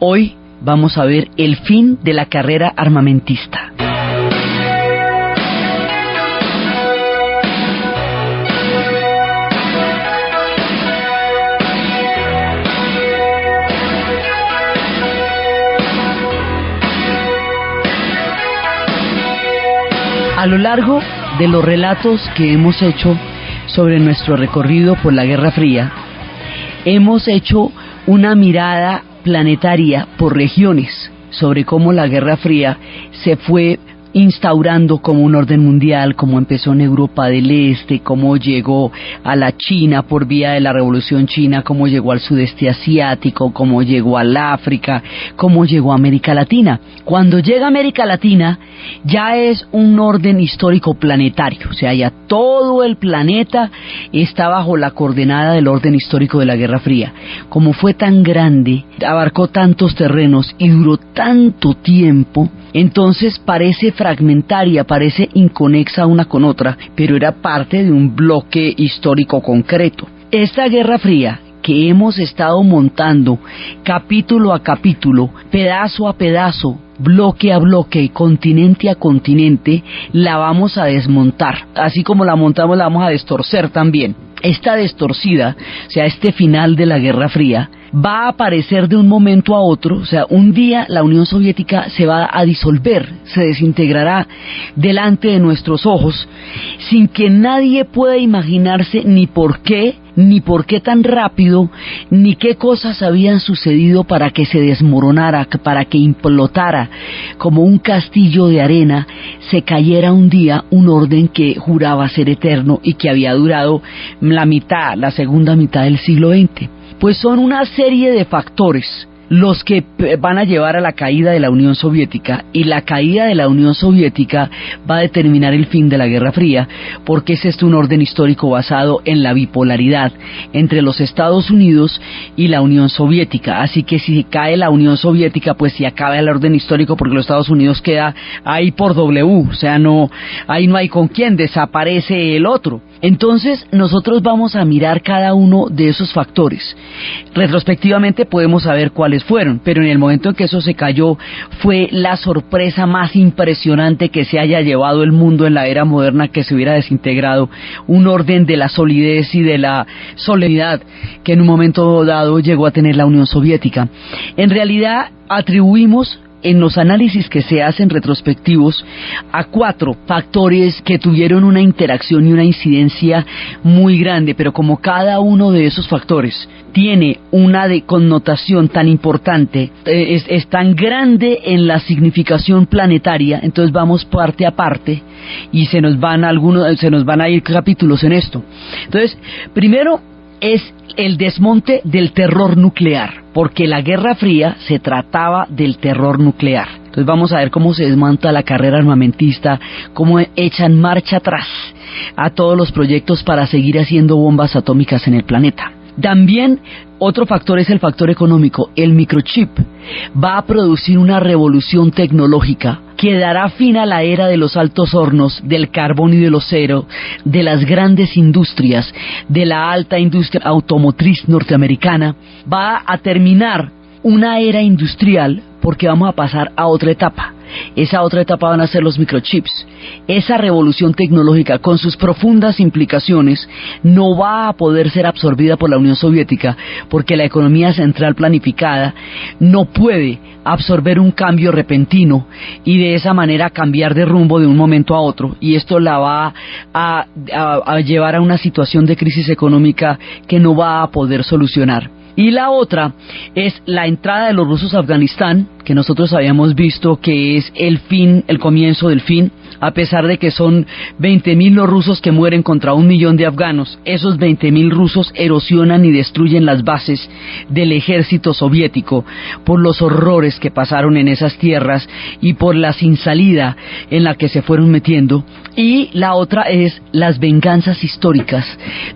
Hoy vamos a ver el fin de la carrera armamentista. A lo largo de los relatos que hemos hecho sobre nuestro recorrido por la Guerra Fría, hemos hecho una mirada planetaria por regiones sobre cómo la Guerra Fría se fue instaurando como un orden mundial, cómo empezó en Europa del Este, cómo llegó a la China por vía de la Revolución China, cómo llegó al sudeste asiático, cómo llegó al África, cómo llegó a América Latina. Cuando llega a América Latina ya es un orden histórico planetario, o sea, ya todo el planeta está bajo la coordenada del orden histórico de la Guerra Fría. Como fue tan grande, abarcó tantos terrenos y duró tanto tiempo, entonces parece fragmentaria, parece inconexa una con otra, pero era parte de un bloque histórico concreto. Esta Guerra Fría que hemos estado montando capítulo a capítulo, pedazo a pedazo, bloque a bloque, continente a continente, la vamos a desmontar. Así como la montamos, la vamos a destorcer también. Esta destorcida, o sea, este final de la Guerra Fría, va a aparecer de un momento a otro, o sea, un día la Unión Soviética se va a disolver, se desintegrará delante de nuestros ojos, sin que nadie pueda imaginarse ni por qué tan rápido, ni qué cosas habían sucedido para que se desmoronara, para que implotara como un castillo de arena, se cayera un día un orden que juraba ser eterno y que había durado la segunda mitad del siglo XX. Pues son una serie de factores los que van a llevar a la caída de la Unión Soviética, y la caída de la Unión Soviética va a determinar el fin de la Guerra Fría, porque es un orden histórico basado en la bipolaridad entre los Estados Unidos y la Unión Soviética. Así que si cae la Unión Soviética, pues si acaba el orden histórico, porque los Estados Unidos queda ahí por W, o sea, ahí no hay con quién, desaparece el otro. Entonces nosotros vamos a mirar cada uno de esos factores. Retrospectivamente podemos saber cuáles fueron, pero en el momento en que eso se cayó fue la sorpresa más impresionante que se haya llevado el mundo en la era moderna, que se hubiera desintegrado un orden de la solidez y de la solemnidad que en un momento dado llegó a tener la Unión Soviética. En realidad atribuimos, en los análisis que se hacen retrospectivos, a 4 factores que tuvieron una interacción y una incidencia muy grande, pero como cada uno de esos factores tiene una connotación tan importante, es tan grande en la significación planetaria, entonces vamos parte a parte y se nos van a ir capítulos en esto. Entonces, primero es el desmonte del terror nuclear, porque la Guerra Fría se trataba del terror nuclear. Entonces vamos a ver cómo se desmonta la carrera armamentista, cómo echan marcha atrás a todos los proyectos para seguir haciendo bombas atómicas en el planeta. También otro factor es el factor económico. El microchip va a producir una revolución tecnológica que dará fin a la era de los altos hornos, del carbón y del acero, de las grandes industrias, de la alta industria automotriz norteamericana. Va a terminar una era industrial porque vamos a pasar a otra etapa. Esa otra etapa van a ser los microchips. Esa revolución tecnológica, con sus profundas implicaciones, no va a poder ser absorbida por la Unión Soviética, porque la economía central planificada no puede absorber un cambio repentino y de esa manera cambiar de rumbo de un momento a otro, y esto la va a llevar a una situación de crisis económica que no va a poder solucionar. Y la otra es la entrada de los rusos a Afganistán, que nosotros habíamos visto que es el comienzo del fin, a pesar de que son 20.000 los rusos que mueren contra 1 millón de afganos. Esos 20.000 rusos erosionan y destruyen las bases del ejército soviético por los horrores que pasaron en esas tierras y por la sin salida en la que se fueron metiendo. Y la otra es las venganzas históricas,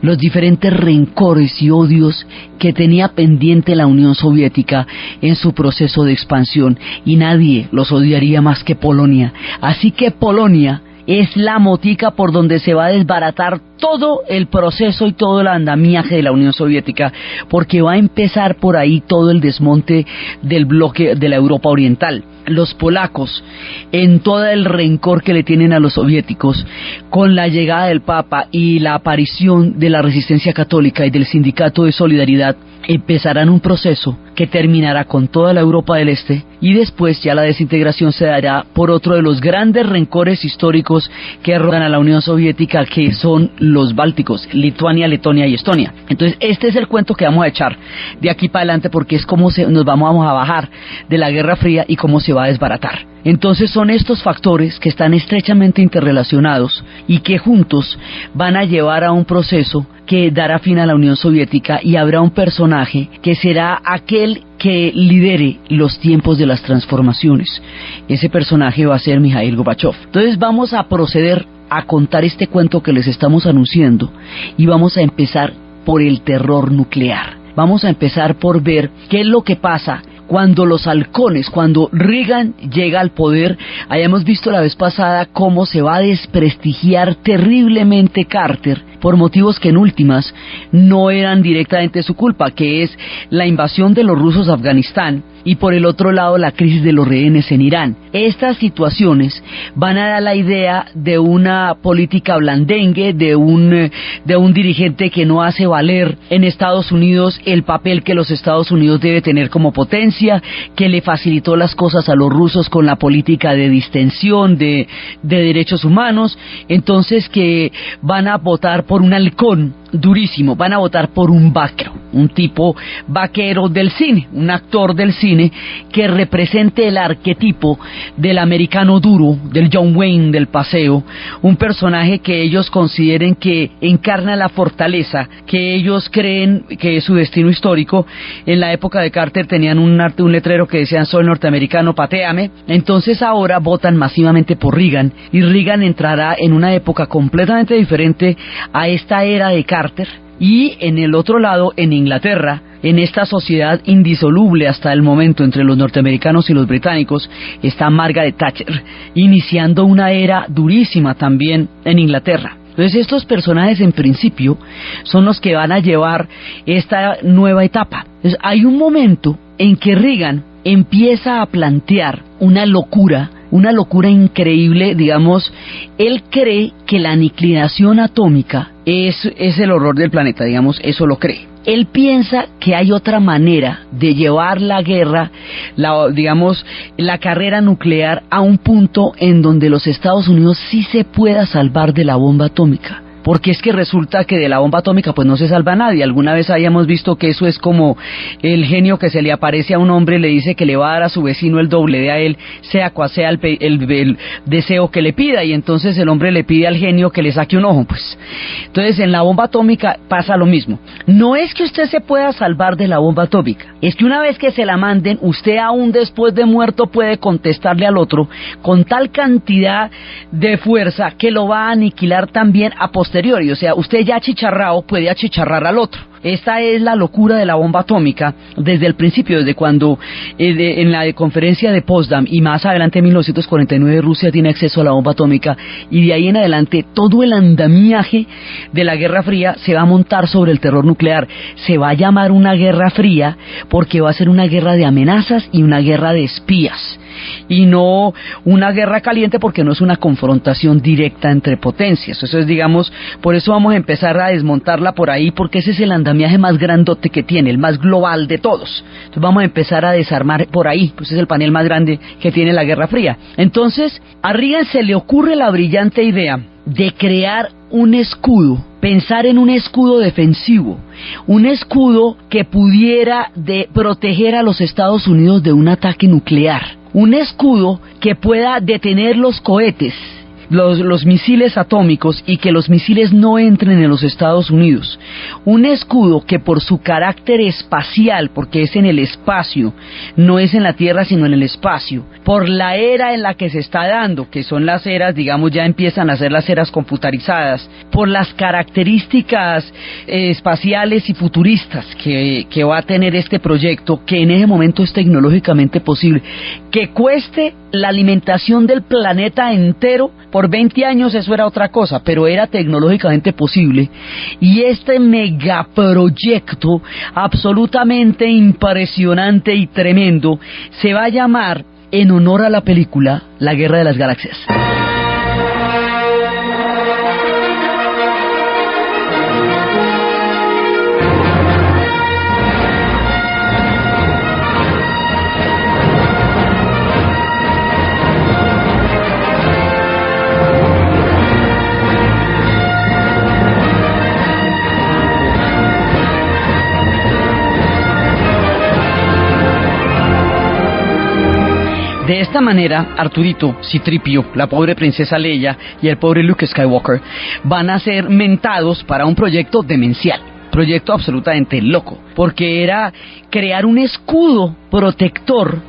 los diferentes rencores y odios que tenía pendiente la Unión Soviética en su proceso de expansión, y nadie los odiaría más que Polonia. Así que Polonia es la motica por donde se va a desbaratar todo el proceso y todo el andamiaje de la Unión Soviética, porque va a empezar por ahí todo el desmonte del bloque de la Europa Oriental. Los polacos, en todo el rencor que le tienen a los soviéticos, con la llegada del Papa y la aparición de la resistencia católica y del Sindicato de Solidaridad, empezarán un proceso que terminará con toda la Europa del Este, y después ya la desintegración se dará por otro de los grandes rencores históricos que rodean a la Unión Soviética, que son los bálticos, Lituania, Letonia y Estonia. Entonces este es el cuento que vamos a echar de aquí para adelante, porque es cómo nos vamos a bajar de la Guerra Fría y cómo se va a desbaratar. Entonces son estos factores que están estrechamente interrelacionados y que juntos van a llevar a un proceso que dará fin a la Unión Soviética, y habrá un personaje que será aquel que lidere los tiempos de las transformaciones. Ese personaje va a ser Mikhail Gorbachev. Entonces vamos a proceder a contar este cuento que les estamos anunciando, y vamos a empezar por el terror nuclear. Vamos a empezar por ver qué es lo que pasa cuando los halcones, cuando Reagan llega al poder. Hayamos visto la vez pasada cómo se va a desprestigiar terriblemente Carter por motivos que en últimas no eran directamente su culpa, que es la invasión de los rusos a Afganistán, y por el otro lado la crisis de los rehenes en Irán. Estas situaciones van a dar la idea de una política blandengue, de un dirigente que no hace valer en Estados Unidos el papel que los Estados Unidos debe tener como potencia, que le facilitó las cosas a los rusos con la política de distensión, de derechos humanos. Entonces que van a votar por un halcón durísimo, van a votar por un vaquero, un tipo vaquero del cine, un actor del cine que represente el arquetipo del americano duro, del John Wayne del paseo, un personaje que ellos consideren que encarna la fortaleza, que ellos creen que es su destino histórico. En la época de Carter tenían un letrero que decían: soy norteamericano, patéame. Entonces ahora votan masivamente por Reagan, y Reagan entrará en una época completamente diferente a esta era de Carter. Y en el otro lado, en Inglaterra, en esta sociedad indisoluble hasta el momento entre los norteamericanos y los británicos, está Margaret Thatcher, iniciando una era durísima también en Inglaterra. Entonces estos personajes en principio son los que van a llevar esta nueva etapa. Entonces hay un momento en que Reagan empieza a plantear una locura increíble. Digamos, él cree que la aniquilación atómica es el horror del planeta, digamos, eso lo cree. Él piensa que hay otra manera de llevar la guerra, la carrera nuclear a un punto en donde los Estados Unidos sí se pueda salvar de la bomba atómica. Porque es que resulta que de la bomba atómica pues no se salva nadie. Alguna vez habíamos visto que eso es como el genio que se le aparece a un hombre y le dice que le va a dar a su vecino el doble de a él, sea cual sea el deseo que le pida, y entonces el hombre le pide al genio que le saque un ojo. Pues entonces en la bomba atómica pasa lo mismo. No es que usted se pueda salvar de la bomba atómica, es que una vez que se la manden, usted aún después de muerto puede contestarle al otro con tal cantidad de fuerza que lo va a aniquilar también a posteriori. O sea, usted ya achicharrado puede achicharrar al otro. Esta es la locura de la bomba atómica desde el principio, desde cuando en la conferencia de Potsdam y más adelante en 1949 Rusia tiene acceso a la bomba atómica, y de ahí en adelante todo el andamiaje de la Guerra Fría se va a montar sobre el terror nuclear. Se va a llamar una Guerra Fría porque va a ser una guerra de amenazas y una guerra de espías, y no una guerra caliente, porque no es una confrontación directa entre potencias. Eso es, digamos, por eso vamos a empezar a desmontarla por ahí, porque ese es el andamiaje más grandote que tiene, el más global de todos. Entonces vamos a empezar a desarmar por ahí, pues es el panel más grande que tiene la Guerra Fría. Entonces a Reagan se le ocurre la brillante idea de crear un escudo, pensar en un escudo defensivo, un escudo que pudiera proteger a los Estados Unidos de un ataque nuclear, un escudo que pueda detener los cohetes, los misiles atómicos, y que los misiles no entren en los Estados Unidos. Un escudo que por su carácter espacial, porque es en el espacio, no es en la Tierra sino en el espacio, por la era en la que se está dando, que son las eras, digamos, ya empiezan a ser las eras computarizadas, por las características espaciales y futuristas que va a tener este proyecto, que en ese momento es tecnológicamente posible, que cueste la alimentación del planeta entero, Por 20 años eso era otra cosa, pero era tecnológicamente posible. Y este megaproyecto absolutamente impresionante y tremendo se va a llamar, en honor a la película, La Guerra de las Galaxias. De esta manera, Arturito, Citripio, la pobre princesa Leia y el pobre Luke Skywalker van a ser mentados para un proyecto demencial, proyecto absolutamente loco, porque era crear un escudo protector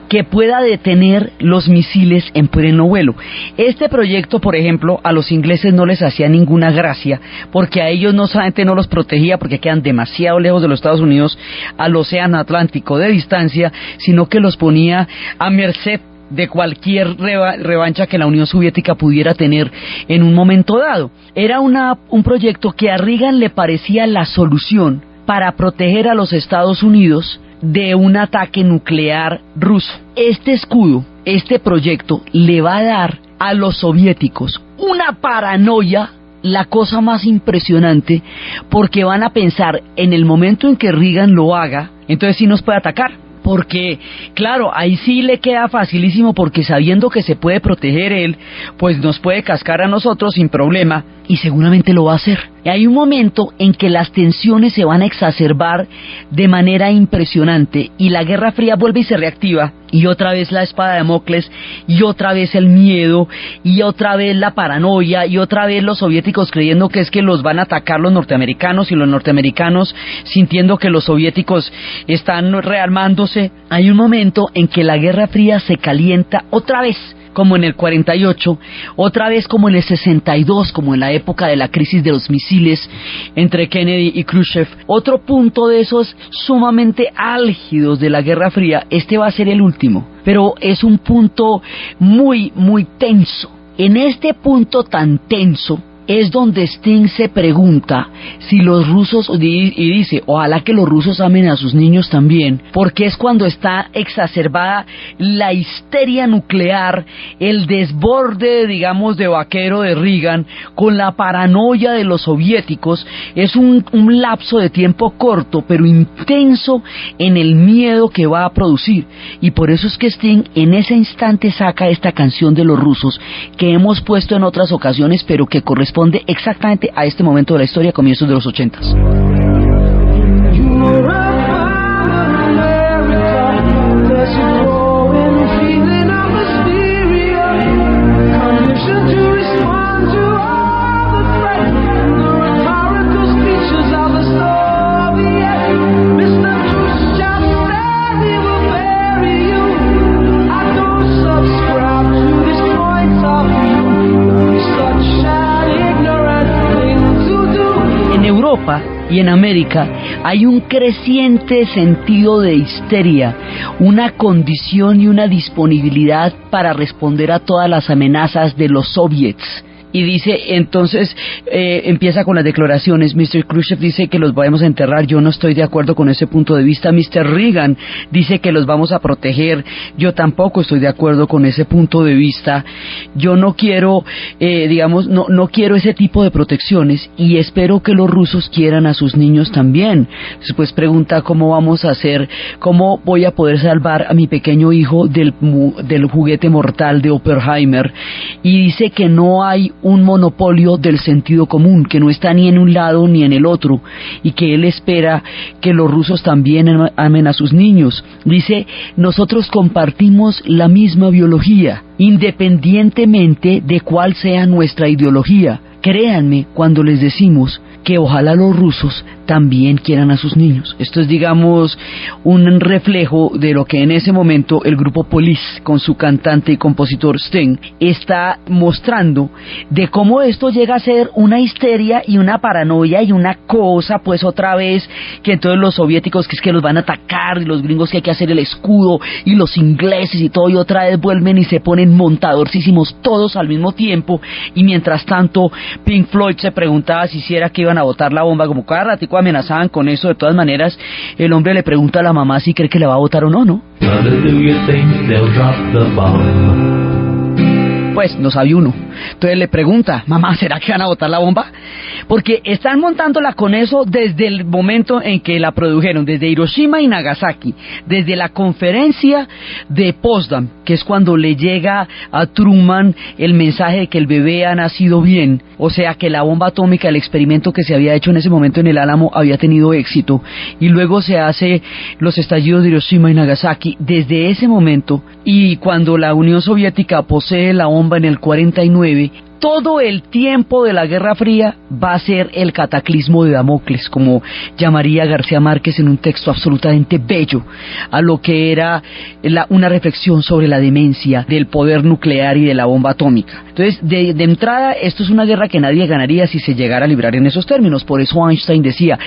que pueda detener los misiles en pleno vuelo. Este proyecto, por ejemplo, a los ingleses no les hacía ninguna gracia, porque a ellos no solamente no los protegía porque quedan demasiado lejos de los Estados Unidos al océano Atlántico de distancia, sino que los ponía a merced de cualquier revancha que la Unión Soviética pudiera tener en un momento dado. Era un proyecto que a Reagan le parecía la solución para proteger a los Estados Unidos de un ataque nuclear ruso. Este escudo, este proyecto, le va a dar a los soviéticos una paranoia, la cosa más impresionante, porque van a pensar, en el momento en que Reagan lo haga, entonces sí nos puede atacar. Porque, claro, ahí sí le queda facilísimo, porque sabiendo que se puede proteger él, pues nos puede cascar a nosotros sin problema, y seguramente lo va a hacer. Y hay un momento en que las tensiones se van a exacerbar de manera impresionante, y la Guerra Fría vuelve y se reactiva, y otra vez la espada de Damocles, y otra vez el miedo, y otra vez la paranoia, y otra vez los soviéticos creyendo que es que los van a atacar los norteamericanos, y los norteamericanos sintiendo que los soviéticos están rearmándose. Hay un momento en que la Guerra Fría se calienta otra vez, como en el 48, otra vez como en el 62, como en la época de la crisis de los misiles entre Kennedy y Khrushchev. Otro punto de esos sumamente álgidos de la Guerra Fría, este va a ser el último, pero es un punto muy, muy tenso. En este punto tan tenso es donde Sting se pregunta si los rusos, y dice, ojalá que los rusos amen a sus niños también, porque es cuando está exacerbada la histeria nuclear, el desborde, digamos, de vaquero de Reagan, con la paranoia de los soviéticos. Es un lapso de tiempo corto, pero intenso en el miedo que va a producir, y por eso es que Sting en ese instante saca esta canción de los rusos, que hemos puesto en otras ocasiones, pero que corresponde exactamente a este momento de la historia, comienzos de los 80s. Y en América hay un creciente sentido de histeria, una condición y una disponibilidad para responder a todas las amenazas de los soviets. Y dice, entonces, empieza con las declaraciones. Mr. Khrushchev dice que los vamos a enterrar, yo no estoy de acuerdo con ese punto de vista. Mr. Reagan dice que los vamos a proteger, yo tampoco estoy de acuerdo con ese punto de vista. Yo no quiero, no quiero ese tipo de protecciones, y espero que los rusos quieran a sus niños también. Después pregunta cómo vamos a hacer, cómo voy a poder salvar a mi pequeño hijo del juguete mortal de Oppenheimer, y dice que no hay un monopolio del sentido común, que no está ni en un lado ni en el otro, y que él espera que los rusos también amen a sus niños. Dice, nosotros compartimos la misma biología, independientemente de cuál sea nuestra ideología. Créanme cuando les decimos que ojalá los rusos también quieran a sus niños. Esto es, digamos, un reflejo de lo que en ese momento el grupo Police, con su cantante y compositor Sting, está mostrando de cómo esto llega a ser una histeria y una paranoia y una cosa, pues otra vez, que entonces los soviéticos que es que los van a atacar, y los gringos que hay que hacer el escudo, y los ingleses y todo, y otra vez vuelven y se ponen montadorcísimos todos al mismo tiempo, y mientras tanto Pink Floyd se preguntaba si era que iban a botar la bomba, como cada ratico amenazaban con eso. De todas maneras, el hombre le pregunta a la mamá si cree que le va a botar o no, ¿no? Pues no sabe uno. Entonces le pregunta, mamá, ¿será que van a botar la bomba? Porque están montándola con eso desde el momento en que la produjeron, desde Hiroshima y Nagasaki, desde la conferencia de Potsdam, que es cuando le llega a Truman el mensaje de que el bebé ha nacido bien, o sea que la bomba atómica, el experimento que se había hecho en ese momento en el Álamo había tenido éxito, y luego se hace los estallidos de Hiroshima y Nagasaki. Desde ese momento, y cuando la Unión Soviética posee la bomba en el 49, todo el tiempo de la Guerra Fría va a ser el cataclismo de Damocles, como llamaría García Márquez en un texto absolutamente bello, a lo que era una reflexión sobre la demencia del poder nuclear y de la bomba atómica. Entonces, de entrada, esto es una guerra que nadie ganaría si se llegara a librar en esos términos. Por eso Einstein decía,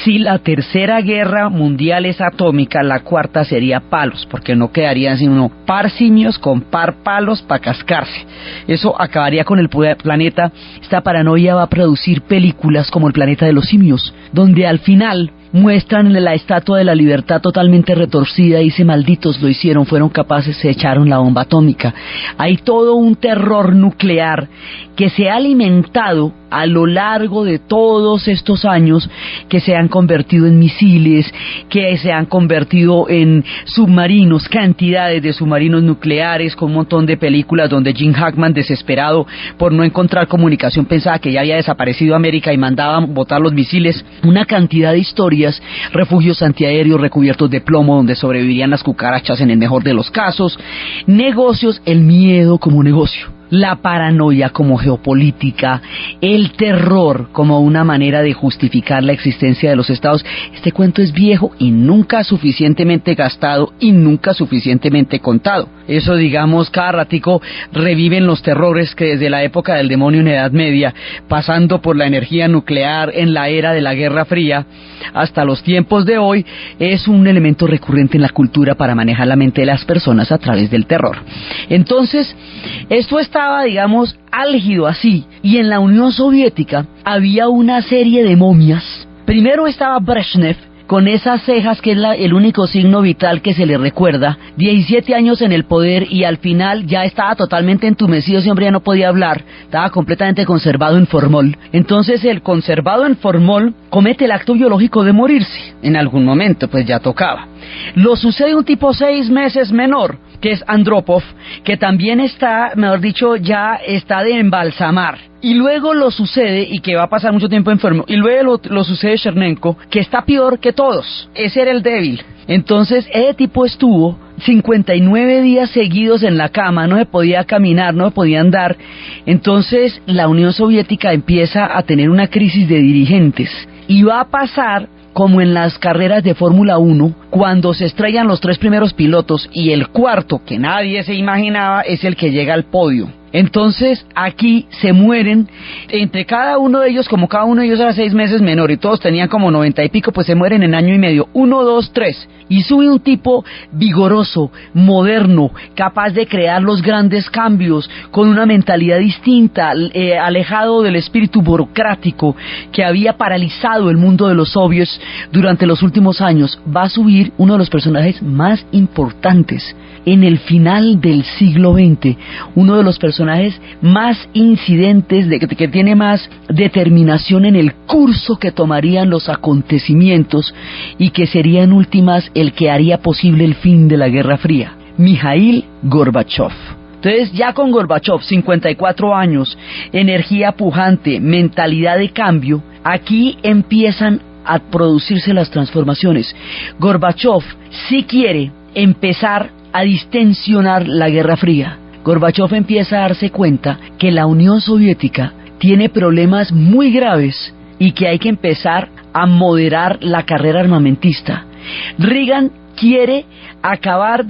si la tercera guerra mundial es atómica, la cuarta sería palos, porque no quedarían sino par simios con par palos para cascarse. Eso acabaría con el planeta. Esta paranoia va a producir películas como El planeta de los simios, donde al final muestran la estatua de la libertad totalmente retorcida y dice, malditos, lo hicieron, fueron capaces, se echaron la bomba atómica. Hay todo un terror nuclear que se ha alimentado a lo largo de todos estos años, que se han convertido en misiles, que se han convertido en submarinos, cantidades de submarinos nucleares, con un montón de películas donde Jim Hackman, desesperado por no encontrar comunicación, pensaba que ya había desaparecido América y mandaban botar los misiles. Una cantidad de historias, refugios antiaéreos recubiertos de plomo donde sobrevivirían las cucarachas en el mejor de los casos, negocios, el miedo como negocio, la paranoia como geopolítica, el terror como una manera de justificar la existencia de los estados. Este cuento es viejo y nunca suficientemente gastado y nunca suficientemente contado. Eso, digamos, cada ratico reviven los terrores que desde la época del demonio en Edad Media, pasando por la energía nuclear en la era de la Guerra Fría, hasta los tiempos de hoy, es un elemento recurrente en la cultura para manejar la mente de las personas a través del terror. Entonces, esto estaba, digamos, álgido así, y en la Unión Soviética había una serie de momias. Primero estaba Brezhnev, con esas cejas que es el único signo vital que se le recuerda, 17 años en el poder, y al final ya estaba totalmente entumecido, ese hombre ya no podía hablar, estaba completamente conservado en formol. Entonces el conservado en formol comete el acto biológico de morirse, en algún momento pues ya tocaba. Lo sucede un tipo 6 meses menor, que es Andropov, que también está, mejor dicho, ya está de embalsamar. Y luego lo sucede, y que va a pasar mucho tiempo enfermo, y luego lo sucede Chernenko, que está peor que todos. Ese era el débil. Entonces, ese tipo estuvo 59 días seguidos en la cama, no se podía caminar, no se podía andar. Entonces, la Unión Soviética empieza a tener una crisis de dirigentes. Y va a pasar como en las carreras de Fórmula 1, cuando se estrellan los 3 primeros pilotos y el cuarto, que nadie se imaginaba, es el que llega al podio. Entonces aquí se mueren, entre cada uno de ellos, como cada uno de ellos era 6 meses menor y todos tenían como 90 y pico, pues se mueren en año y medio, 1, 2, 3, y sube un tipo vigoroso, moderno, capaz de crear los grandes cambios, con una mentalidad distinta, alejado del espíritu burocrático que había paralizado el mundo de los soviets durante los últimos años. Va a subir uno de los personajes más importantes en el final del siglo XX, uno de los personajes más incidentes, que tiene más determinación en el curso que tomarían los acontecimientos y que sería en últimas el que haría posible el fin de la Guerra Fría, Mikhail Gorbachev. Entonces ya con Gorbachev, 54 años, energía pujante, mentalidad de cambio, aquí empiezan a producirse las transformaciones. Gorbachev sí quiere empezar a distensionar la Guerra Fría. Gorbachev empieza a darse cuenta que la Unión Soviética tiene problemas muy graves y que hay que empezar a moderar la carrera armamentista. Reagan quiere acabar,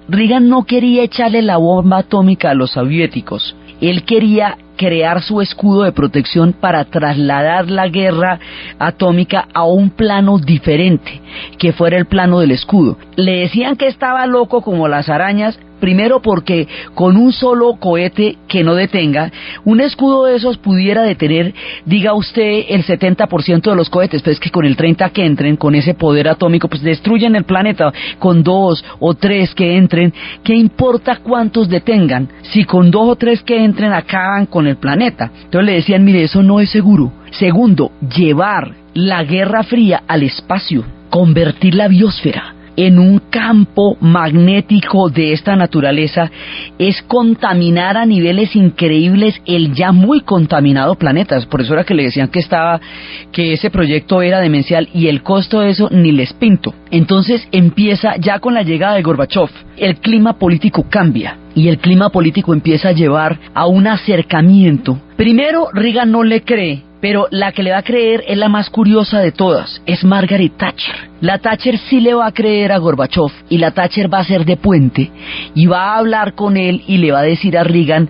Reagan no quería echarle la bomba atómica a los soviéticos. Él quería crear su escudo de protección para trasladar la guerra atómica a un plano diferente, que fuera el plano del escudo. Le decían que estaba loco como las arañas, primero porque con un solo cohete que no detenga, un escudo de esos pudiera detener, diga usted, el 70% de los cohetes, pero es que con el 30% que entren, con ese poder atómico, pues destruyen el planeta. Con 2 o 3 que entren, ¿qué importa cuántos detengan? Si con 2 o 3 que entren acaban con el planeta. Entonces le decían, mire, eso no es seguro. Segundo, llevar la Guerra Fría al espacio, convertir la biosfera en un campo magnético de esta naturaleza, es contaminar a niveles increíbles el ya muy contaminado planeta. Por eso era que le decían que ese proyecto era demencial, y el costo de eso ni les pinto. Entonces empieza, ya con la llegada de Gorbachov, el clima político cambia, y el clima político empieza a llevar a un acercamiento. Primero, Reagan no le cree, pero la que le va a creer es la más curiosa de todas, es Margaret Thatcher. La Thatcher sí le va a creer a Gorbachov, y la Thatcher va a ser de puente, y va a hablar con él y le va a decir a Reagan,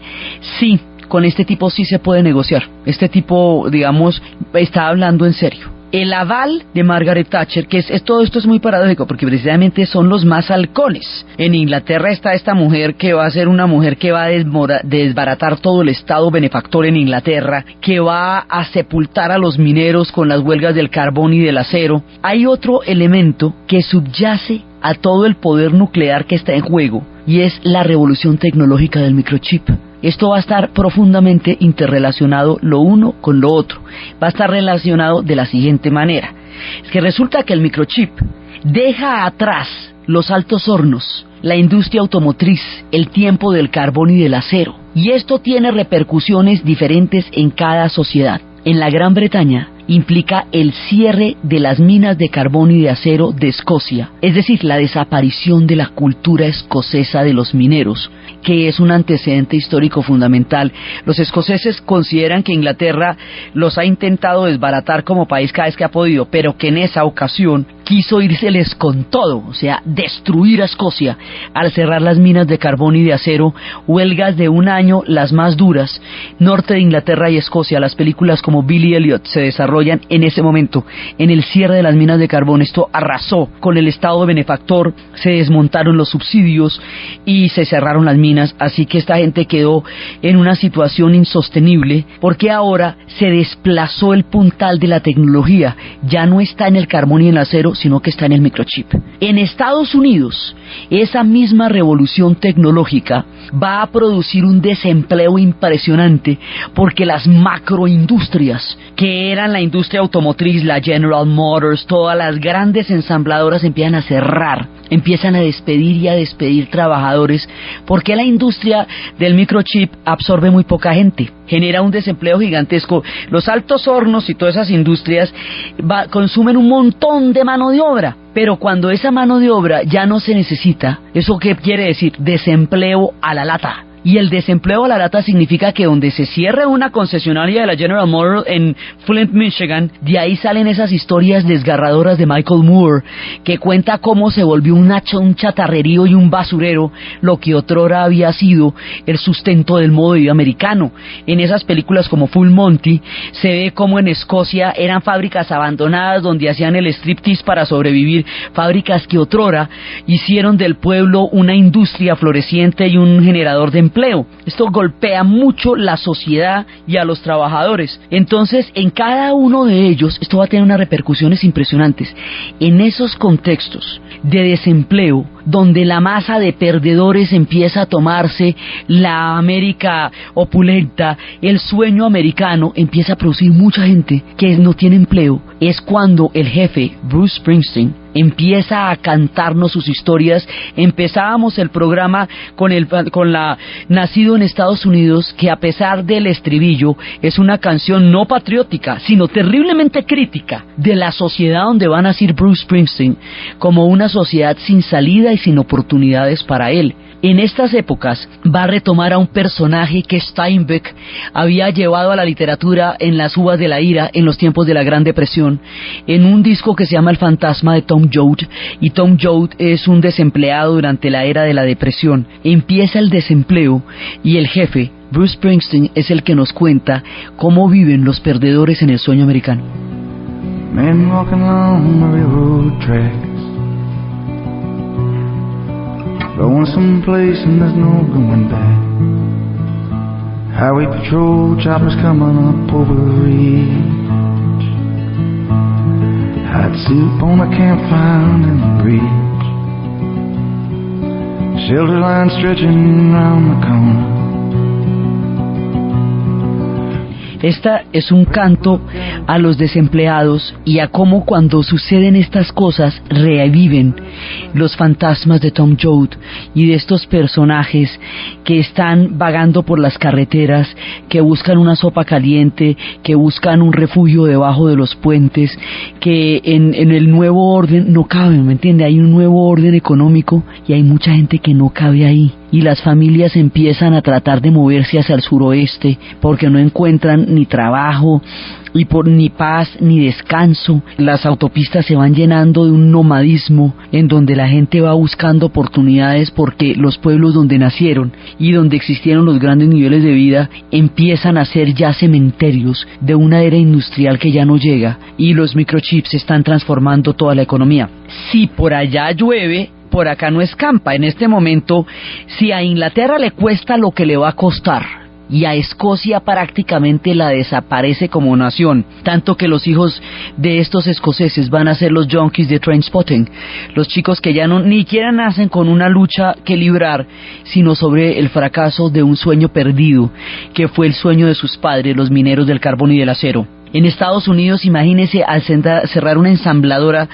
sí, con este tipo sí se puede negociar. Este tipo, está hablando en serio. El aval de Margaret Thatcher, que todo esto es muy paradójico, porque precisamente son los más halcones. En Inglaterra está esta mujer que va a ser una mujer que va a desbaratar todo el estado benefactor en Inglaterra, que va a sepultar a los mineros con las huelgas del carbón y del acero. Hay otro elemento que subyace a todo el poder nuclear que está en juego, y es la revolución tecnológica del microchip. Esto va a estar profundamente interrelacionado lo uno con lo otro. Va a estar relacionado de la siguiente manera. Es que resulta que el microchip deja atrás los altos hornos, la industria automotriz, el tiempo del carbón y del acero. Y esto tiene repercusiones diferentes en cada sociedad. En la Gran Bretaña implica el cierre de las minas de carbón y de acero de Escocia, es decir, la desaparición de la cultura escocesa de los mineros, que es un antecedente histórico fundamental. Los escoceses consideran que Inglaterra los ha intentado desbaratar como país cada vez que ha podido, pero que en esa ocasión quiso írseles con todo, o sea, destruir a Escocia al cerrar las minas de carbón y de acero, huelgas de un año, las más duras. Norte de Inglaterra y Escocia, las películas como Billy Elliot se desarrollan en ese momento, en el cierre de las minas de carbón. Esto arrasó con el estado benefactor, se desmontaron los subsidios y se cerraron las minas, así que esta gente quedó en una situación insostenible, porque ahora se desplazó el puntal de la tecnología, ya no está en el carbón y en el acero, sino que está en el microchip. En Estados Unidos, esa misma revolución tecnológica va a producir un desempleo impresionante, porque las macroindustrias, que eran la industria automotriz, la General Motors, todas las grandes ensambladoras empiezan a cerrar, empiezan a despedir trabajadores, porque la industria del microchip absorbe muy poca gente, genera un desempleo gigantesco. Los altos hornos y todas esas industrias consumen un montón de mano de obra, pero cuando esa mano de obra ya no se necesita, ¿eso qué quiere decir? Desempleo a la lata. Y el desempleo a la lata significa que donde se cierre una concesionaria de la General Motors en Flint, Michigan, de ahí salen esas historias desgarradoras de Michael Moore, que cuenta cómo se volvió un chatarrerío y un basurero, lo que otrora había sido el sustento del modo de vida americano. En esas películas como Full Monty, se ve como en Escocia eran fábricas abandonadas donde hacían el striptease para sobrevivir, fábricas que otrora hicieron del pueblo una industria floreciente y un generador de empleo. Esto golpea mucho la sociedad y a los trabajadores. Entonces, en cada uno de ellos, esto va a tener unas repercusiones impresionantes. En esos contextos de desempleo, donde la masa de perdedores empieza a tomarse la América opulenta, el sueño americano empieza a producir mucha gente que no tiene empleo. es cuando el jefe, Bruce Springsteen, empieza a cantarnos sus historias. Empezábamos el programa con la Nacido en Estados Unidos, que a pesar del estribillo es una canción no patriótica, sino terriblemente crítica de la sociedad donde va a nacer Bruce Springsteen, como una sociedad sin salida y sin oportunidades para él. En estas épocas va a retomar a un personaje que Steinbeck había llevado a la literatura en las uvas de la ira en los tiempos de la Gran Depresión, en un disco que se llama El fantasma de Tom Joad, y Tom Joad es un desempleado durante la era de la depresión. Empieza el desempleo y el jefe, Bruce Springsteen, es el que nos cuenta cómo viven los perdedores en el sueño americano. Men walking along the railroad tracks, going someplace and there's no going back. Highway patrol choppers coming up over the ridge. Hot soup on a campfire in the bridge. Shelter line stretching round the corner. Esta es un canto a los desempleados y a cómo cuando suceden estas cosas reviven los fantasmas de Tom Joad y de estos personajes que están vagando por las carreteras, que buscan una sopa caliente, que buscan un refugio debajo de los puentes, que en el nuevo orden no caben, ¿me entiende? Hay un nuevo orden económico y hay mucha gente que no cabe ahí. Y las familias empiezan a tratar de moverse hacia el suroeste porque no encuentran ni trabajo, ni paz, ni descanso. Las autopistas se van llenando de un nomadismo en donde la gente va buscando oportunidades, porque los pueblos donde nacieron y donde existieron los grandes niveles de vida empiezan a ser ya cementerios de una era industrial que ya no llega, y los microchips están transformando toda la economía. Si por allá llueve, por acá no escampa. En este momento, si a Inglaterra le cuesta lo que le va a costar, y a Escocia prácticamente la desaparece como nación, tanto que los hijos de estos escoceses van a ser los junkies de Trainspotting, los chicos que ya ni siquiera nacen con una lucha que librar, sino sobre el fracaso de un sueño perdido, que fue el sueño de sus padres, los mineros del carbón y del acero. En Estados Unidos, imagínense, al cerrar una ensambladora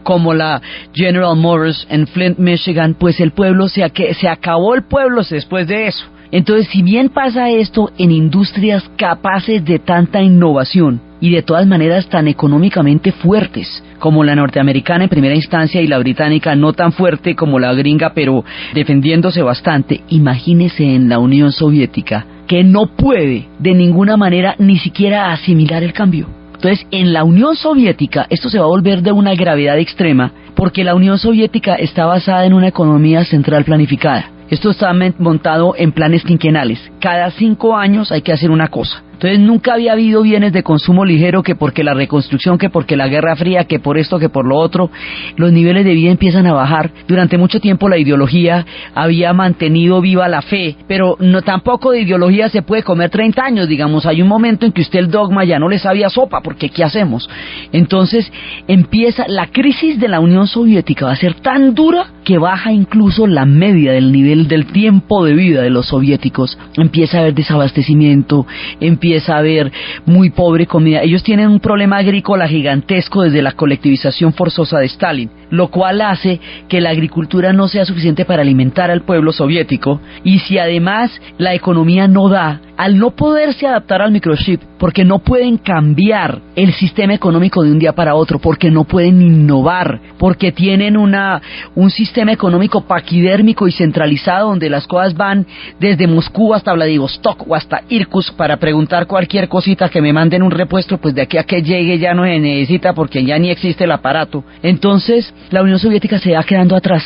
como la General Motors en Flint, Michigan, pues el pueblo se acabó el pueblo después de eso. Entonces, si bien pasa esto en industrias capaces de tanta innovación y de todas maneras tan económicamente fuertes como la norteamericana en primera instancia y la británica no tan fuerte como la gringa, pero defendiéndose bastante, imagínese en la Unión Soviética, que no puede de ninguna manera ni siquiera asimilar el cambio. Entonces, en la Unión Soviética esto se va a volver de una gravedad extrema, porque la Unión Soviética está basada en una economía central planificada. Esto está montado en planes quinquenales. Cada 5 años hay que hacer una cosa. Entonces nunca había habido bienes de consumo ligero, que porque la reconstrucción, que porque la Guerra Fría, que por esto, que por lo otro. Los niveles de vida empiezan a bajar. Durante mucho tiempo la ideología había mantenido viva la fe, pero no, tampoco de ideología se puede comer 30 años, digamos. Hay un momento en que usted el dogma ya no le sabía sopa, porque ¿qué hacemos? Entonces empieza la crisis de la Unión Soviética, va a ser tan dura que baja incluso la media del nivel del tiempo de vida de los soviéticos. Empieza a haber desabastecimiento, empieza a haber muy pobre comida. Ellos tienen un problema agrícola gigantesco desde la colectivización forzosa de Stalin, lo cual hace que la agricultura no sea suficiente para alimentar al pueblo soviético. Y si además la economía no da, al no poderse adaptar al microchip, porque no pueden cambiar el sistema económico de un día para otro, porque no pueden innovar, porque tienen un sistema económico paquidérmico y centralizado, donde las cosas van desde Moscú hasta Vladivostok o hasta Irkutsk. Para preguntar cualquier cosita, que me manden un repuesto, pues de aquí a que llegue ya no se necesita, porque ya ni existe el aparato. Entonces la Unión Soviética se va quedando atrás,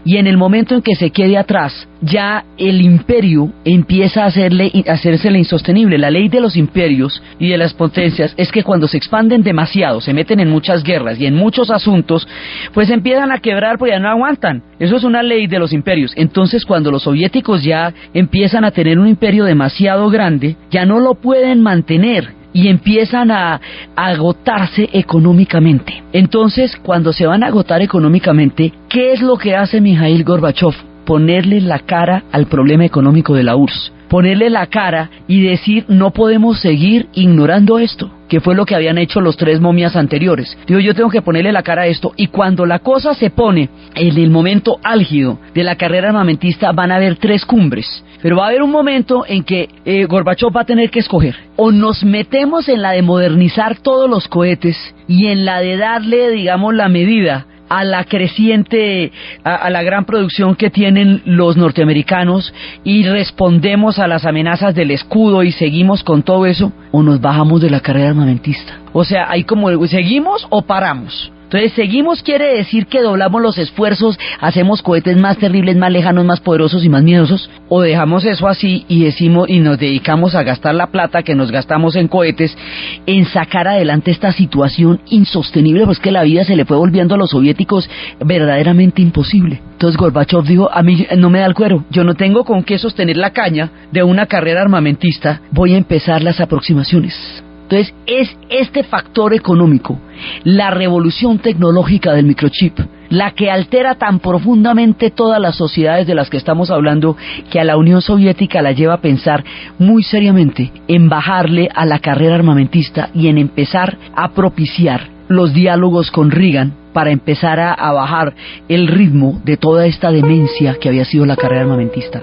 y en el momento en que se quede atrás, ya el imperio empieza a hacérsele insostenible. La ley de los imperios y de las potencias es que cuando se expanden demasiado, se meten en muchas guerras y en muchos asuntos, pues empiezan a quebrar, pues ya no aguantan. Eso es una ley de los imperios. Entonces, cuando los soviéticos ya empiezan a tener un imperio demasiado grande, ya no lo pueden mantener y empiezan a agotarse económicamente. Entonces, cuando se van a agotar económicamente, ¿qué es lo que hace Mikhail Gorbachev? Ponerle la cara al problema económico de la URSS, ponerle la cara y decir: no podemos seguir ignorando esto. que fue lo que habían hecho los 3 momias anteriores. Digo, yo tengo que ponerle la cara a esto, y cuando la cosa se pone en el momento álgido de la carrera armamentista, van a haber 3 cumbres. Pero va a haber un momento en que Gorbachov va a tener que escoger: o nos metemos en la de modernizar todos los cohetes y en la de darle, digamos, la medida a la creciente, a la gran producción que tienen los norteamericanos, y respondemos a las amenazas del escudo y seguimos con todo eso, o nos bajamos de la carrera armamentista. O sea, hay como, ¿seguimos o paramos? Entonces, seguimos quiere decir que doblamos los esfuerzos, hacemos cohetes más terribles, más lejanos, más poderosos y más miedosos, o dejamos eso así y decimos, y nos dedicamos a gastar la plata que nos gastamos en cohetes, en sacar adelante esta situación insostenible, pues que la vida se le fue volviendo a los soviéticos verdaderamente imposible. Entonces Gorbachov dijo, a mí no me da el cuero, yo no tengo con qué sostener la caña de una carrera armamentista, voy a empezar las aproximaciones. Entonces es este factor económico, la revolución tecnológica del microchip, la que altera tan profundamente todas las sociedades de las que estamos hablando, que a la Unión Soviética la lleva a pensar muy seriamente en bajarle a la carrera armamentista y en empezar a propiciar los diálogos con Reagan para empezar a bajar el ritmo de toda esta demencia que había sido la carrera armamentista.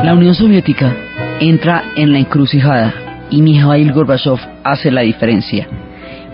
La Unión Soviética entra en la encrucijada y Mikhail Gorbachov hace la diferencia,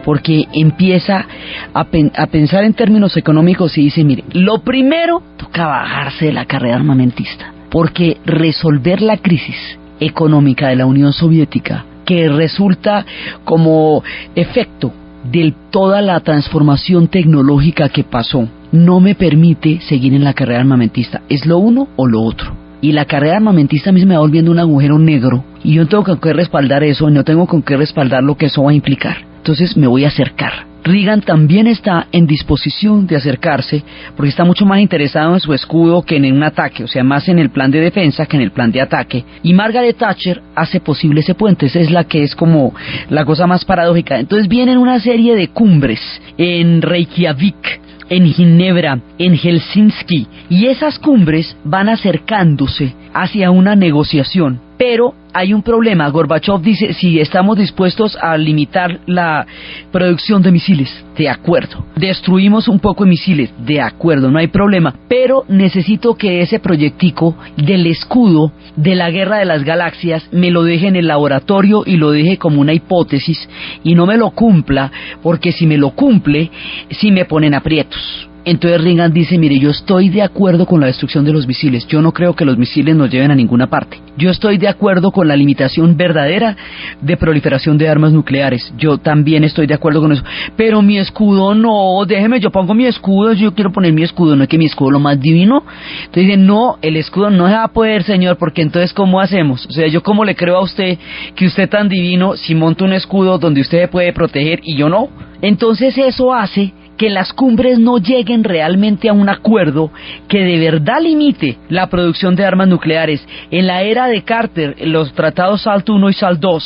porque empieza a pensar en términos económicos y dice, mire, lo primero toca bajarse de la carrera armamentista, porque resolver la crisis económica de la Unión Soviética, que resulta como efecto de toda la transformación tecnológica que pasó, no me permite seguir en la carrera armamentista, es lo uno o lo otro. Y la carrera armamentista a mí se me va volviendo un agujero negro, y yo no tengo con qué respaldar eso, y no tengo con qué respaldar lo que eso va a implicar. Entonces me voy a acercar. Reagan también está en disposición de acercarse, porque está mucho más interesado en su escudo que en un ataque, o sea, más en el plan de defensa que en el plan de ataque. Y Margaret Thatcher hace posible ese puente, esa es la que es como la cosa más paradójica. Entonces vienen una serie de cumbres en Reykjavik, en Ginebra, en Helsinki, y esas cumbres van acercándose hacia una negociación. Pero hay un problema. Gorbachov dice, si estamos dispuestos a limitar la producción de misiles, de acuerdo. Destruimos un poco de misiles, de acuerdo, no hay problema. Pero necesito que ese proyectico del escudo de la guerra de las galaxias me lo deje en el laboratorio y lo deje como una hipótesis y no me lo cumpla, porque si me lo cumple, sí me ponen aprietos. Entonces Reagan dice, mire, yo estoy de acuerdo con la destrucción de los misiles, yo no creo que los misiles nos lleven a ninguna parte, yo estoy de acuerdo con la limitación verdadera de proliferación de armas nucleares, yo también estoy de acuerdo con eso, pero mi escudo no, déjeme, yo pongo mi escudo, yo quiero poner mi escudo, no es que mi escudo es lo más divino. Entonces dice, no, el escudo no se va a poder, señor, porque entonces ¿cómo hacemos? O sea, yo cómo le creo a usted que usted tan divino si monta un escudo donde usted se puede proteger y yo no. Entonces eso hace que las cumbres no lleguen realmente a un acuerdo que de verdad limite la producción de armas nucleares. En la era de Carter, los tratados SALT I y SALT II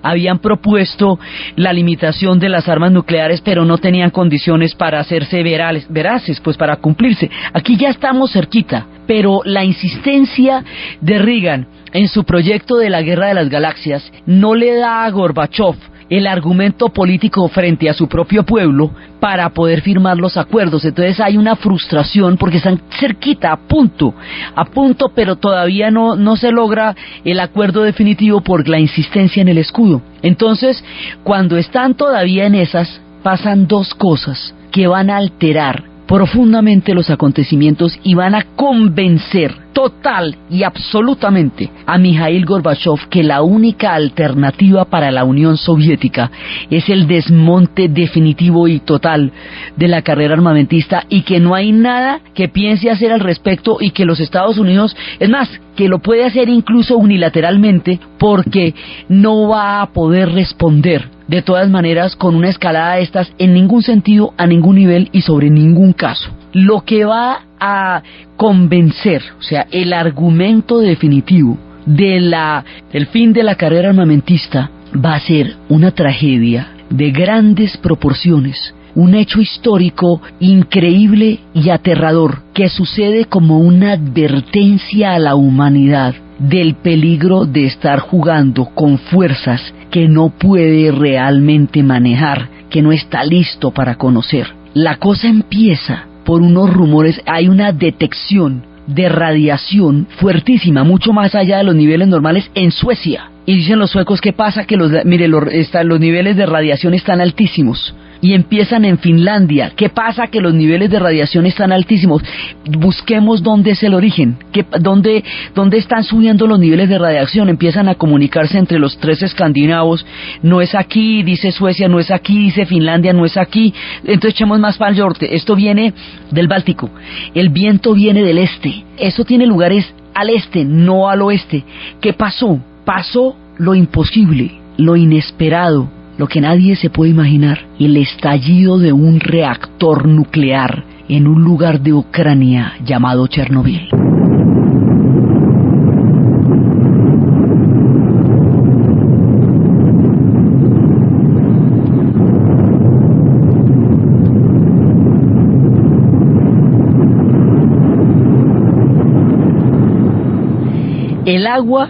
habían propuesto la limitación de las armas nucleares, pero no tenían condiciones para hacerse veraces, pues para cumplirse. Aquí ya estamos cerquita, pero la insistencia de Reagan en su proyecto de la guerra de las galaxias no le da a Gorbachov el argumento político frente a su propio pueblo para poder firmar los acuerdos. Entonces hay una frustración porque están cerquita, a punto, pero todavía no se logra el acuerdo definitivo por la insistencia en el escudo. Entonces, cuando están todavía en esas, pasan dos cosas que van a alterar profundamente los acontecimientos y van a convencer total y absolutamente a Mikhail Gorbachov que la única alternativa para la Unión Soviética es el desmonte definitivo y total de la carrera armamentista, y que no hay nada que piense hacer al respecto, y que los Estados Unidos, es más, que lo puede hacer incluso unilateralmente, porque no va a poder responder de todas maneras, con una escalada de estas en ningún sentido, a ningún nivel y sobre ningún caso. Lo que va a convencer, o sea, el argumento definitivo del fin de la carrera armamentista va a ser una tragedia de grandes proporciones, un hecho histórico increíble y aterrador que sucede como una advertencia a la humanidad del peligro de estar jugando con fuerzas que no puede realmente manejar, que no está listo para conocer. La cosa empieza por unos rumores, hay una detección de radiación fuertísima, mucho más allá de los niveles normales en Suecia. Y dicen los suecos, ¿qué pasa? Que los niveles de radiación están altísimos. Y empiezan en Finlandia. ¿Qué pasa? Que los niveles de radiación están altísimos. Busquemos dónde es el origen, dónde están subiendo los niveles de radiación. Empiezan a comunicarse entre los 3 escandinavos. No es aquí, dice Suecia, no es aquí, dice Finlandia, no es aquí. Entonces echemos más para el norte. Esto viene del Báltico. El viento viene del este. Eso tiene lugares al este, no al oeste. ¿Qué pasó? Pasó lo imposible, lo inesperado, lo que nadie se puede imaginar, el estallido de un reactor nuclear en un lugar de Ucrania llamado Chernobyl. El agua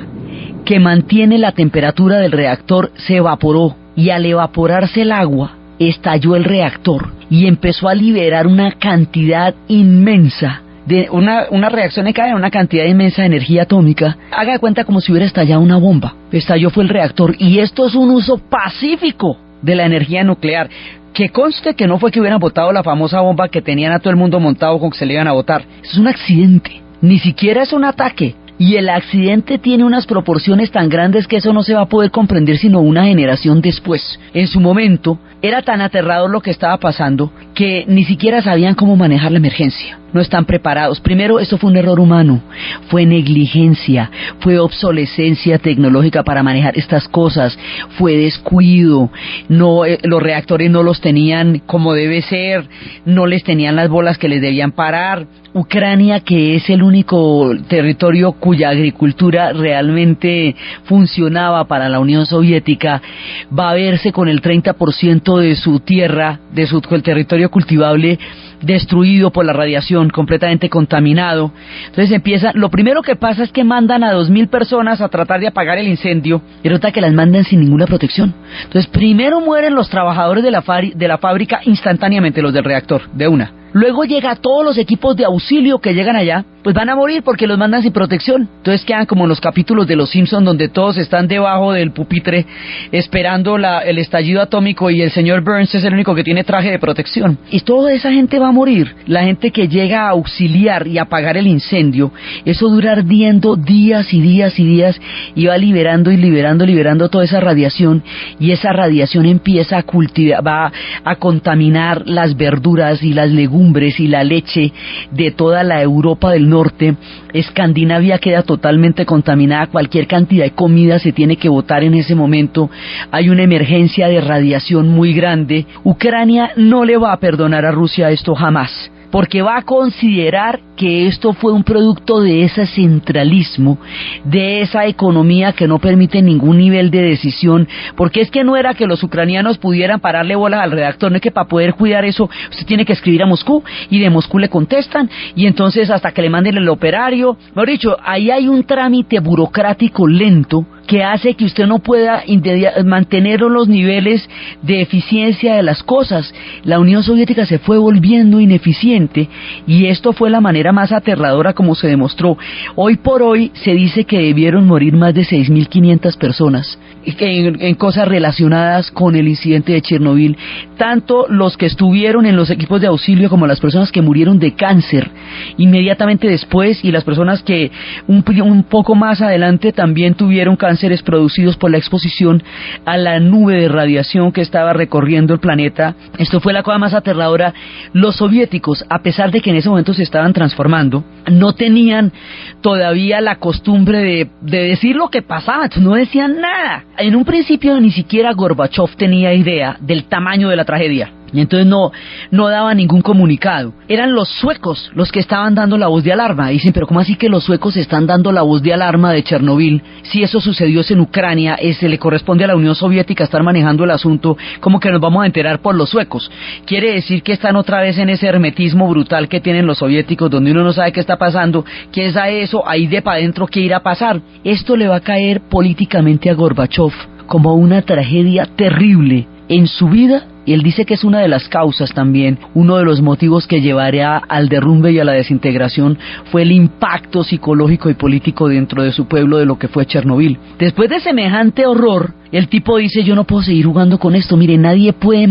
que mantiene la temperatura del reactor se evaporó, y al evaporarse el agua, estalló el reactor y empezó a liberar una cantidad inmensa de una reacción de cadena, una cantidad inmensa de energía atómica. Haga de cuenta como si hubiera estallado una bomba. Estalló fue el reactor, y esto es un uso pacífico de la energía nuclear. Que conste que no fue que hubieran botado la famosa bomba que tenían a todo el mundo montado con que se le iban a botar. Es un accidente, ni siquiera es un ataque. Y el accidente tiene unas proporciones tan grandes que eso no se va a poder comprender sino una generación después. En su momento era tan aterrador lo que estaba pasando que ni siquiera sabían cómo manejar la emergencia. No están preparados. Primero, esto fue un error humano, fue negligencia, fue obsolescencia tecnológica para manejar estas cosas, fue descuido, los reactores no los tenían como debe ser, no les tenían las bolas que les debían parar. Ucrania, que es el único territorio cuya agricultura realmente funcionaba para la Unión Soviética, va a verse con el 30% de su tierra, el territorio cultivable, destruido por la radiación, completamente contaminado. Entonces lo primero que pasa es que mandan a 2.000 personas a tratar de apagar el incendio, y resulta que las mandan sin ninguna protección. Entonces primero mueren los trabajadores de la fábrica instantáneamente, los del reactor, de una. Luego llega todos los equipos de auxilio que llegan allá, pues van a morir porque los mandan sin protección. Entonces quedan como en los capítulos de Los Simpson, donde todos están debajo del pupitre esperando el estallido atómico, y el señor Burns es el único que tiene traje de protección. Y toda esa gente va a morir. La gente que llega a auxiliar y apagar el incendio, eso dura ardiendo días y días y días, y va liberando toda esa radiación, y esa radiación empieza va a contaminar las verduras y las legumbres y la leche de toda la Europa del Norte. Escandinavia queda totalmente contaminada, cualquier cantidad de comida se tiene que botar en ese momento, hay una emergencia de radiación muy grande. Ucrania no le va a perdonar a Rusia esto jamás, porque va a considerar que esto fue un producto de ese centralismo, de esa economía que no permite ningún nivel de decisión, porque es que no era que los ucranianos pudieran pararle bolas al reactor, no es que para poder cuidar eso usted tiene que escribir a Moscú, y de Moscú le contestan, y entonces hasta que le manden el operario, mejor dicho, ahí hay un trámite burocrático lento que hace que usted no pueda mantener los niveles de eficiencia de las cosas. La Unión Soviética se fue volviendo ineficiente, y esto fue la manera más aterradora como se demostró. Hoy por hoy se dice que debieron morir más de 6.500 personas en cosas relacionadas con el incidente de Chernobyl, tanto los que estuvieron en los equipos de auxilio como las personas que murieron de cáncer inmediatamente después, y las personas que un poco más adelante también tuvieron cáncer cánceres producidos por la exposición a la nube de radiación que estaba recorriendo el planeta. Esto fue la cosa más aterradora. Los soviéticos, a pesar de que en ese momento se estaban transformando, no tenían todavía la costumbre de decir lo que pasaba, no decían nada. En un principio ni siquiera Gorbachov tenía idea del tamaño de la tragedia. Y entonces no daba ningún comunicado. Eran los suecos los que estaban dando la voz de alarma. Dicen, pero ¿cómo así que los suecos están dando la voz de alarma de Chernobyl? Si eso sucedió en Ucrania, se le corresponde a la Unión Soviética estar manejando el asunto, como que nos vamos a enterar por los suecos. Quiere decir que están otra vez en ese hermetismo brutal que tienen los soviéticos, donde uno no sabe qué está pasando, quién sabe eso, ahí de para adentro qué irá a pasar. Esto le va a caer políticamente a Gorbachov como una tragedia terrible en su vida. Y él dice que es una de las causas también, uno de los motivos que llevaría al derrumbe y a la desintegración fue el impacto psicológico y político dentro de su pueblo de lo que fue Chernobyl. Después de semejante horror, el tipo dice, yo no puedo seguir jugando con esto. Mire, nadie puede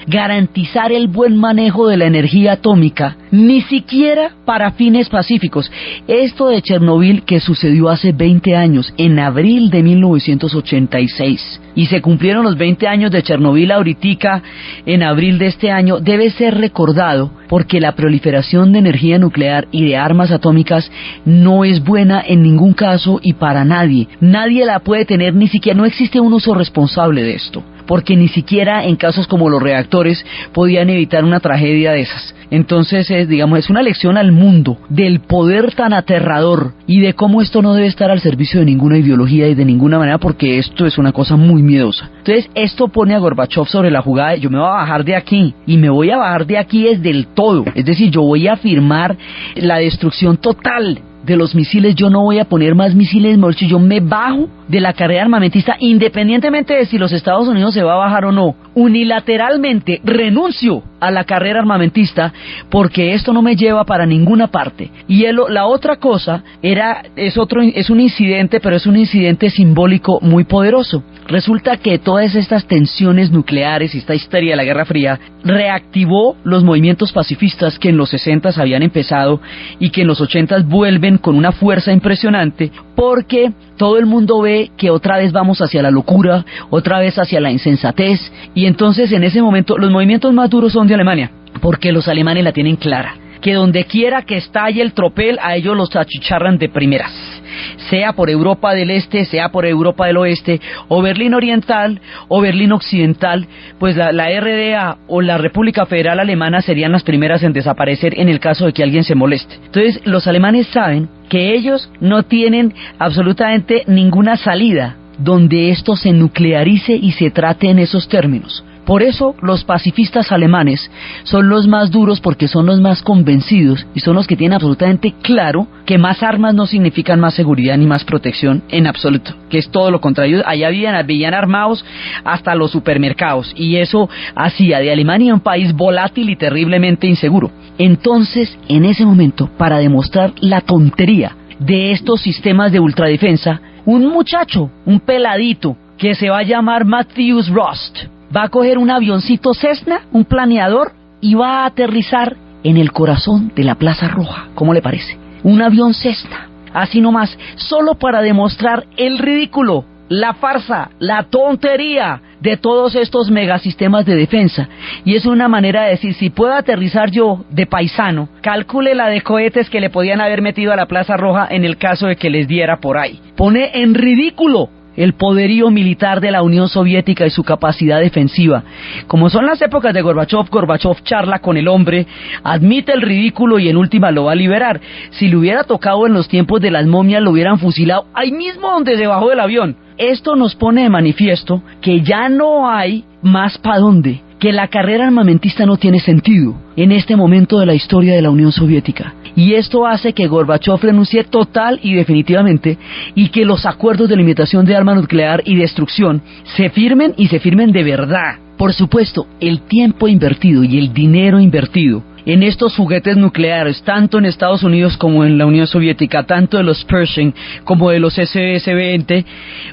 garantizar el buen manejo de la energía atómica, ni siquiera para fines pacíficos. Esto de Chernobyl que sucedió hace 20 años, en abril de 1986, y se cumplieron los 20 años de Chernobyl ahoritica, en abril de este año, debe ser recordado porque la proliferación de energía nuclear y de armas atómicas no es buena en ningún caso y para nadie. Nadie la puede tener, ni siquiera, no existe un uso responsable de esto, porque ni siquiera en casos como los reactores podían evitar una tragedia de esas. Entonces es una lección al mundo del poder tan aterrador y de cómo esto no debe estar al servicio de ninguna ideología y de ninguna manera, porque esto es una cosa muy miedosa. Entonces esto pone a Gorbachov sobre la jugada de yo me voy a bajar de aquí, y me voy a bajar de aquí es del todo, es decir, yo voy a firmar la destrucción total de los misiles, yo no voy a poner más misiles, yo me bajo de la carrera armamentista, independientemente de si los Estados Unidos se va a bajar o no, unilateralmente renuncio a la carrera armamentista, porque esto no me lleva para ninguna parte. Y la otra cosa es un incidente, pero es un incidente simbólico muy poderoso. Resulta que todas estas tensiones nucleares y esta histeria de la Guerra Fría reactivó los movimientos pacifistas que en los 60s habían empezado y que en los 80s vuelven con una fuerza impresionante, porque todo el mundo ve que otra vez vamos hacia la locura, otra vez hacia la insensatez, y entonces en ese momento los movimientos más duros son de Alemania, porque los alemanes la tienen clara, que donde quiera que estalle el tropel, a ellos los achicharran de primeras, sea por Europa del Este, sea por Europa del Oeste, o Berlín Oriental, o Berlín Occidental, pues la RDA o la República Federal Alemana serían las primeras en desaparecer en el caso de que alguien se moleste. Entonces los alemanes saben que ellos no tienen absolutamente ninguna salida donde esto se nuclearice y se trate en esos términos. Por eso los pacifistas alemanes son los más duros, porque son los más convencidos y son los que tienen absolutamente claro que más armas no significan más seguridad ni más protección en absoluto, que es todo lo contrario. Allá vivían armados hasta los supermercados, y eso hacía de Alemania un país volátil y terriblemente inseguro. Entonces, en ese momento, para demostrar la tontería de estos sistemas de ultradefensa, un muchacho, un peladito, que se va a llamar Matthews Rust, va a coger un avioncito Cessna, un planeador, y va a aterrizar en el corazón de la Plaza Roja. ¿Cómo le parece? Un avión Cessna, así nomás, solo para demostrar el ridículo, la farsa, la tontería de todos estos megasistemas de defensa. Y es una manera de decir, si puedo aterrizar yo de paisano, calcule la de cohetes que le podían haber metido a la Plaza Roja en el caso de que les diera por ahí. Pone en ridículo el poderío militar de la Unión Soviética y su capacidad defensiva. Como son las épocas de Gorbachov, Gorbachov charla con el hombre, admite el ridículo y en última lo va a liberar. Si le hubiera tocado en los tiempos de las momias, lo hubieran fusilado ahí mismo donde se bajó del avión. Esto nos pone de manifiesto que ya no hay más para dónde, que la carrera armamentista no tiene sentido en este momento de la historia de la Unión Soviética. Y esto hace que Gorbachov renuncie total y definitivamente, y que los acuerdos de limitación de arma nuclear y destrucción se firmen, y se firmen de verdad. Por supuesto, el tiempo invertido y el dinero invertido en estos juguetes nucleares, tanto en Estados Unidos como en la Unión Soviética, tanto de los Pershing como de los SS-20,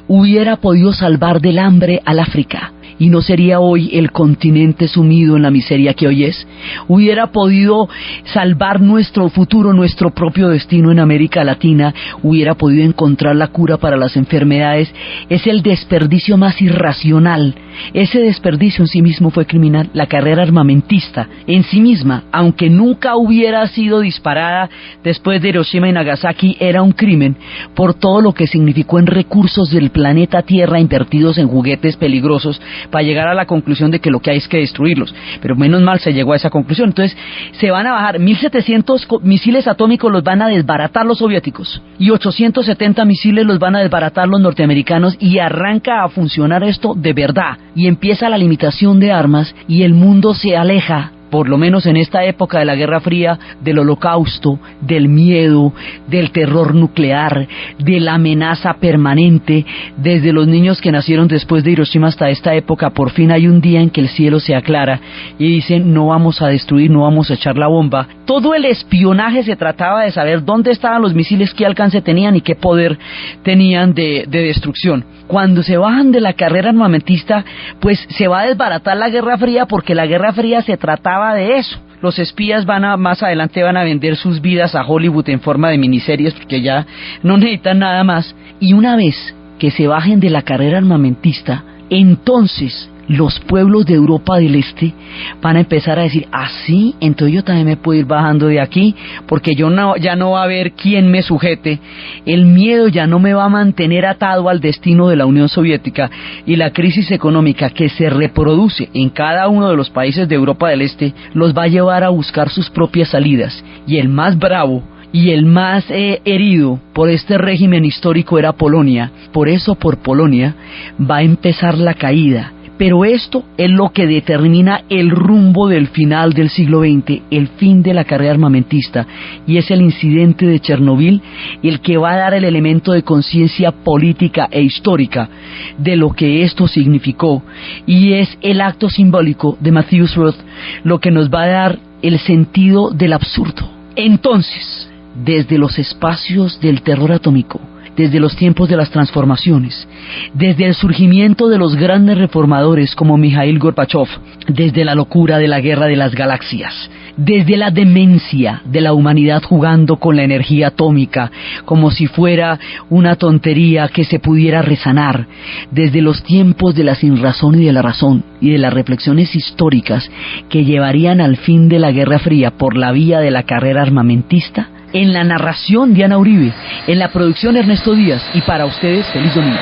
hubiera podido salvar del hambre al África, y no sería hoy el continente sumido en la miseria que hoy es. Hubiera podido salvar nuestro futuro, nuestro propio destino en América Latina, hubiera podido encontrar la cura para las enfermedades. Es el desperdicio más irracional. Ese desperdicio en sí mismo fue criminal. La carrera armamentista en sí misma, aunque nunca hubiera sido disparada después de Hiroshima y Nagasaki, era un crimen por todo lo que significó en recursos del planeta Tierra invertidos en juguetes peligrosos para llegar a la conclusión de que lo que hay es que destruirlos. Pero menos mal se llegó a esa conclusión. Entonces se van a bajar 1.700 misiles atómicos, los van a desbaratar los soviéticos, y 870 misiles los van a desbaratar los norteamericanos, y arranca a funcionar esto de verdad, y empieza la limitación de armas, y el mundo se aleja, por lo menos en esta época de la Guerra Fría, del holocausto, del miedo, del terror nuclear, de la amenaza permanente. Desde los niños que nacieron después de Hiroshima hasta esta época, por fin hay un día en que el cielo se aclara y dicen: no vamos a destruir, no vamos a echar la bomba. Todo el espionaje se trataba de saber dónde estaban los misiles, qué alcance tenían y qué poder tenían de destrucción. Cuando se bajan de la carrera armamentista, pues se va a desbaratar la Guerra Fría, porque la Guerra Fría se trataba de eso. Los espías más adelante van a vender sus vidas a Hollywood en forma de miniseries, porque ya no necesitan nada más. Y una vez que se bajen de la carrera armamentista, entonces los pueblos de Europa del Este van a empezar a decir: así, entonces yo también me puedo ir bajando de aquí, porque ya no va a haber quien me sujete, el miedo ya no me va a mantener atado al destino de la Unión Soviética, y la crisis económica que se reproduce en cada uno de los países de Europa del Este los va a llevar a buscar sus propias salidas, y el más bravo y el más herido por este régimen histórico era Polonia. Por eso, por Polonia va a empezar la caída. Pero esto es lo que determina el rumbo del final del siglo XX, el fin de la carrera armamentista, y es el incidente de Chernobyl el que va a dar el elemento de conciencia política e histórica de lo que esto significó, y es el acto simbólico de Matthews Roth lo que nos va a dar el sentido del absurdo. Entonces, desde los espacios del terror atómico, desde los tiempos de las transformaciones, desde el surgimiento de los grandes reformadores como Mikhail Gorbachev, desde la locura de la guerra de las galaxias, desde la demencia de la humanidad jugando con la energía atómica como si fuera una tontería que se pudiera resanar, desde los tiempos de la sinrazón y de la razón, y de las reflexiones históricas que llevarían al fin de la Guerra Fría por la vía de la carrera armamentista. En la narración, Diana Uribe; en la producción, Ernesto Díaz; y para ustedes, feliz domingo.